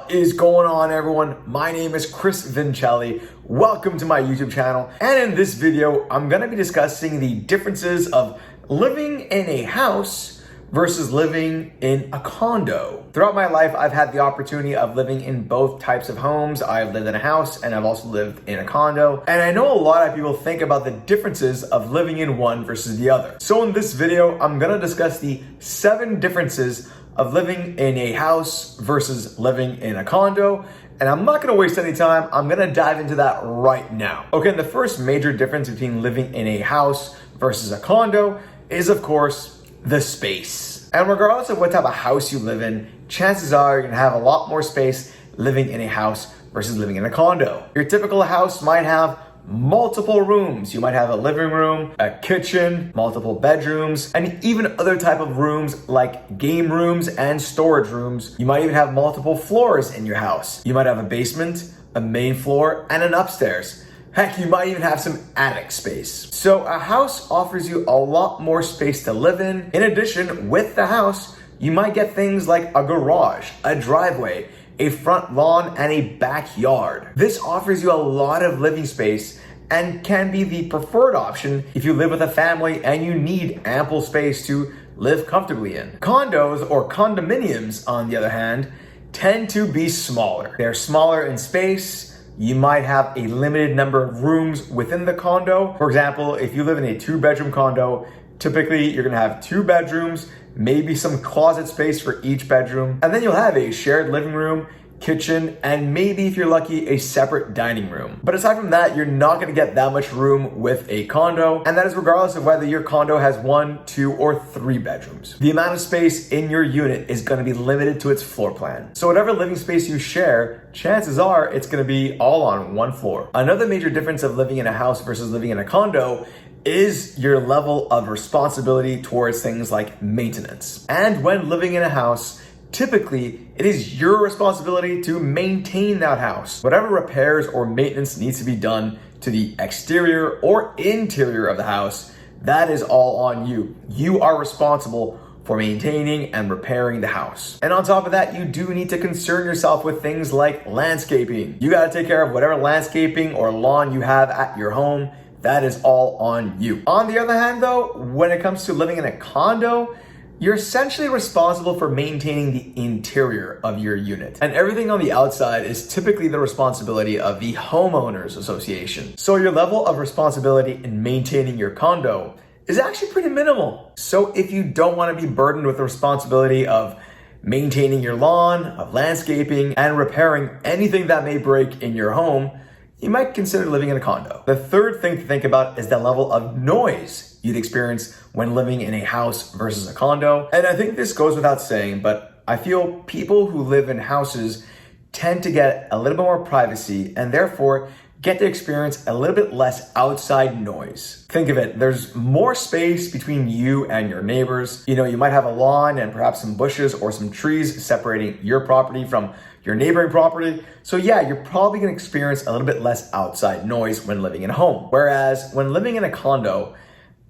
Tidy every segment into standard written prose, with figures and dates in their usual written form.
What is going on, everyone? My name is Vincelli. Welcome to my YouTube channel. And in this video, I'm going to be discussing the differences of living in a house versus living in a condo. Throughout my life, I've had the opportunity of living in both types of homes. I've lived in a house and I've also lived in a condo. And I know a lot of people think about the differences of living in one versus the other. So in this video, I'm going to discuss the 7 differences of living in a house versus living in a condo. And I'm not gonna waste any time. I'm gonna dive into that right now. Okay, and the first major difference between living in a house versus a condo is, of course, the space. And regardless of what type of house you live in, chances are you're gonna have a lot more space living in a house versus living in a condo. Your typical house might have multiple rooms. You might have a living room, a kitchen, multiple bedrooms, and even other type of rooms like game rooms and storage rooms. You might even have multiple floors in your house. You might have a basement, a main floor, and an upstairs. Heck, you might even have some attic space. So a house offers you a lot more space to live in. In addition, with the house, you might get things like a garage, a driveway, a front lawn, and a backyard. This offers you a lot of living space and can be the preferred option if you live with a family and you need ample space to live comfortably in. Condos or condominiums, on the other hand, tend to be smaller. They're smaller in space. You might have a limited number of rooms within the condo. For example, if you live in a 2-bedroom condo, typically you're gonna have 2 bedrooms, maybe some closet space for each bedroom, and then you'll have a shared living room, kitchen, and maybe if you're lucky, a separate dining room. But aside from that, you're not gonna get that much room with a condo, and that is regardless of whether your condo has 1, 2, or 3 bedrooms. The amount of space in your unit is gonna be limited to its floor plan. So whatever living space you share, chances are it's gonna be all on one floor. Another major difference of living in a house versus living in a condo is your level of responsibility towards things like maintenance. And when living in a house, typically it is your responsibility to maintain that house. Whatever repairs or maintenance needs to be done to the exterior or interior of the house, that is all on you. You are responsible for maintaining and repairing the house. And on top of that, you do need to concern yourself with things like landscaping. You gotta take care of whatever landscaping or lawn you have at your home. That is all on you. On the other hand though, when it comes to living in a condo, you're essentially responsible for maintaining the interior of your unit. And everything on the outside is typically the responsibility of the homeowners association. So your level of responsibility in maintaining your condo is actually pretty minimal. So if you don't want to be burdened with the responsibility of maintaining your lawn, of landscaping, and repairing anything that may break in your home, you might consider living in a condo. The third thing to think about is the level of noise you'd experience when living in a house versus a condo. And I think this goes without saying, but I feel people who live in houses tend to get a little bit more privacy and therefore get to experience a little bit less outside noise. Think of it, there's more space between you and your neighbors. You know, you might have a lawn and perhaps some bushes or some trees separating your property from your neighboring property. So yeah, you're probably gonna experience a little bit less outside noise when living in a home. Whereas when living in a condo,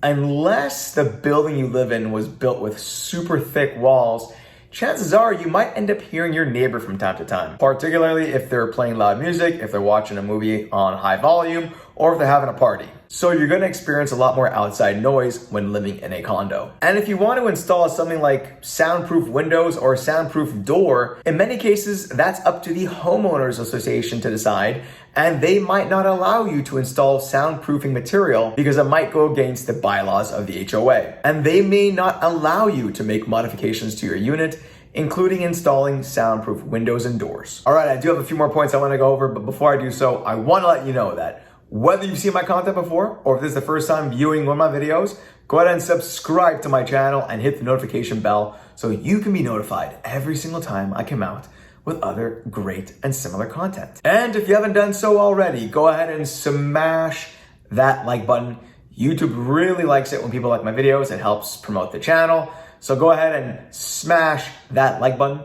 unless the building you live in was built with super thick walls, chances are you might end up hearing your neighbor from time to time, particularly if they're playing loud music, if they're watching a movie on high volume, or if they're having a party. So you're gonna experience a lot more outside noise when living in a condo. And if you want to install something like soundproof windows or a soundproof door, in many cases, that's up to the homeowners association to decide, and they might not allow you to install soundproofing material because it might go against the bylaws of the HOA. And they may not allow you to make modifications to your unit, including installing soundproof windows and doors. All right, I do have a few more points I wanna go over, but before I do so, I wanna let you know that whether you've seen my content before or if this is the first time viewing one of my videos, go ahead and subscribe to my channel and hit the notification bell so you can be notified every single time I come out with other great and similar content. And if you haven't done so already, go ahead and smash that like button. YouTube really likes it when people like my videos. It helps promote the channel. So go ahead and smash that like button.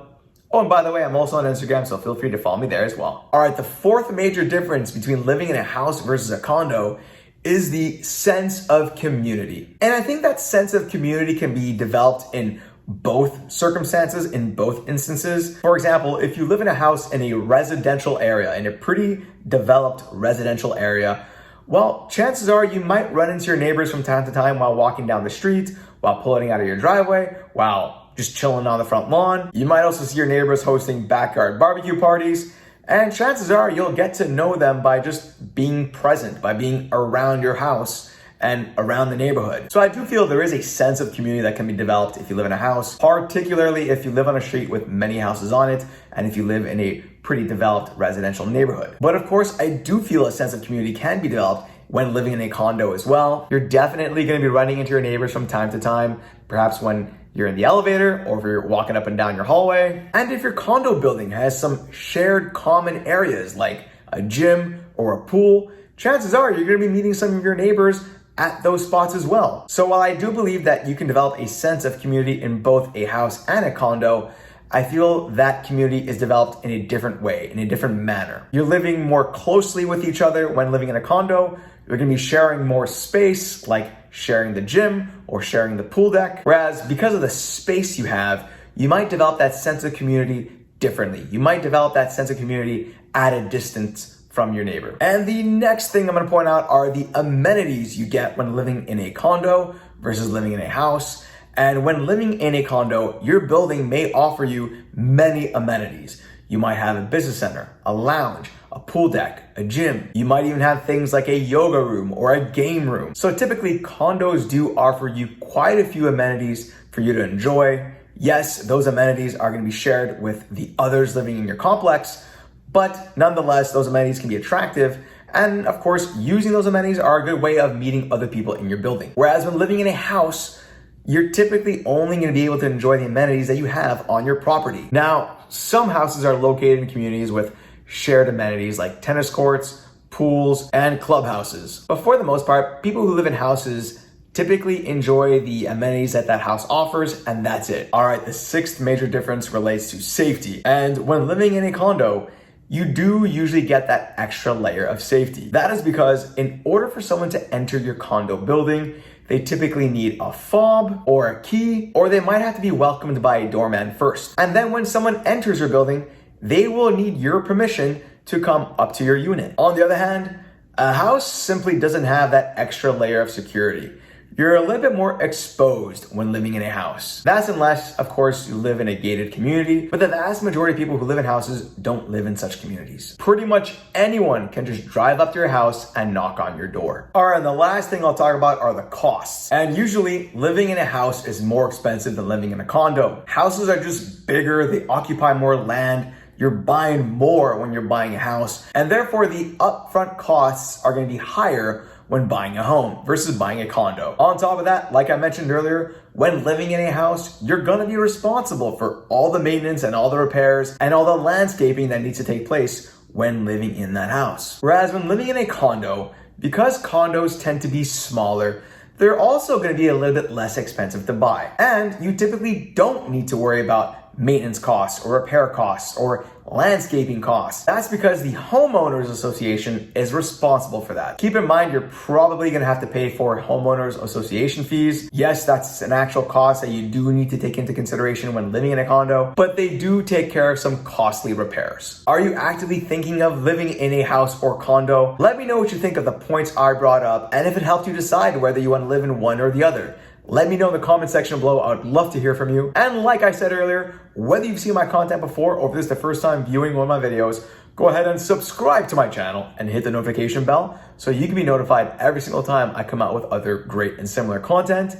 Oh, and by the way, I'm also on Instagram, so feel free to follow me there as well. All right, the fourth major difference between living in a house versus a condo is the sense of community. And I think that sense of community can be developed in both circumstances in both instances. For example, if you live in a house in a residential area, in a pretty developed residential area, well, chances are you might run into your neighbors from time to time while walking down the street, while pulling out of your driveway, while just chilling on the front lawn. You might also see your neighbors hosting backyard barbecue parties, and chances are you'll get to know them by just being present, by being around your house and around the neighborhood. So I do feel there is a sense of community that can be developed if you live in a house, particularly if you live on a street with many houses on it, and if you live in a pretty developed residential neighborhood. But of course, I do feel a sense of community can be developed when living in a condo as well. You're definitely gonna be running into your neighbors from time to time, perhaps when you're in the elevator or if you're walking up and down your hallway. And if your condo building has some shared common areas like a gym or a pool, chances are you're gonna be meeting some of your neighbors at those spots as well. So while I do believe that you can develop a sense of community in both a house and a condo, I feel that community is developed in a different way, in a different manner. You're living more closely with each other when living in a condo. You're gonna be sharing more space, like sharing the gym or sharing the pool deck. Whereas because of the space you have, you might develop that sense of community differently. You might develop that sense of community at a distance from your neighbor. And the next thing I'm gonna point out are the amenities you get when living in a condo versus living in a house. And when living in a condo, your building may offer you many amenities. You might have a business center, a lounge, a pool deck, a gym. You might even have things like a yoga room or a game room. So typically condos do offer you quite a few amenities for you to enjoy. Yes, those amenities are gonna be shared with the others living in your complex, but nonetheless, those amenities can be attractive. And of course, using those amenities are a good way of meeting other people in your building. Whereas when living in a house, you're typically only going to be able to enjoy the amenities that you have on your property. Now, some houses are located in communities with shared amenities like tennis courts, pools, and clubhouses. But for the most part, people who live in houses typically enjoy the amenities that that house offers, and that's it. All right, the sixth major difference relates to safety. And when living in a condo, you do usually get that extra layer of safety. That is because in order for someone to enter your condo building, they typically need a fob or a key, or they might have to be welcomed by a doorman first. And then when someone enters your building, they will need your permission to come up to your unit. On the other hand, a house simply doesn't have that extra layer of security. You're a little bit more exposed when living in a house. That's unless, of course, you live in a gated community, but the vast majority of people who live in houses don't live in such communities. Pretty much anyone can just drive up to your house and knock on your door. All right, and the last thing I'll talk about are the costs. And usually living in a house is more expensive than living in a condo. Houses are just bigger, they occupy more land, you're buying more when you're buying a house, and therefore the upfront costs are gonna be higher when buying a home versus buying a condo. On top of that, like I mentioned earlier, when living in a house, you're gonna be responsible for all the maintenance and all the repairs and all the landscaping that needs to take place when living in that house. Whereas when living in a condo, because condos tend to be smaller, they're also gonna be a little bit less expensive to buy. And you typically don't need to worry about maintenance costs or repair costs or landscaping costs. That's because the homeowners association is responsible for that. Keep in mind, you're probably gonna have to pay for homeowners association fees. Yes, that's an actual cost that you do need to take into consideration when living in a condo, but they do take care of some costly repairs. Are you actively thinking of living in a house or condo? Let me know what you think of the points I brought up and if it helped you decide whether you want to live in one or the other. Let me know in the comment section below. I would love to hear from you. And like I said earlier, whether you've seen my content before or if this is the first time viewing one of my videos, go ahead and subscribe to my channel and hit the notification bell so you can be notified every single time I come out with other great and similar content.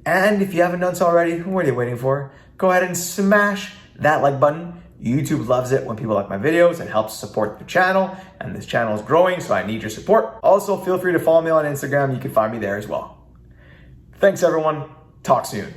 And if you haven't done so already, what are you waiting for? Go ahead and smash that like button. YouTube loves it when people like my videos and helps support the channel. And this channel is growing, so I need your support. Also, feel free to follow me on Instagram. You can find me there as well. Thanks everyone. Talk soon.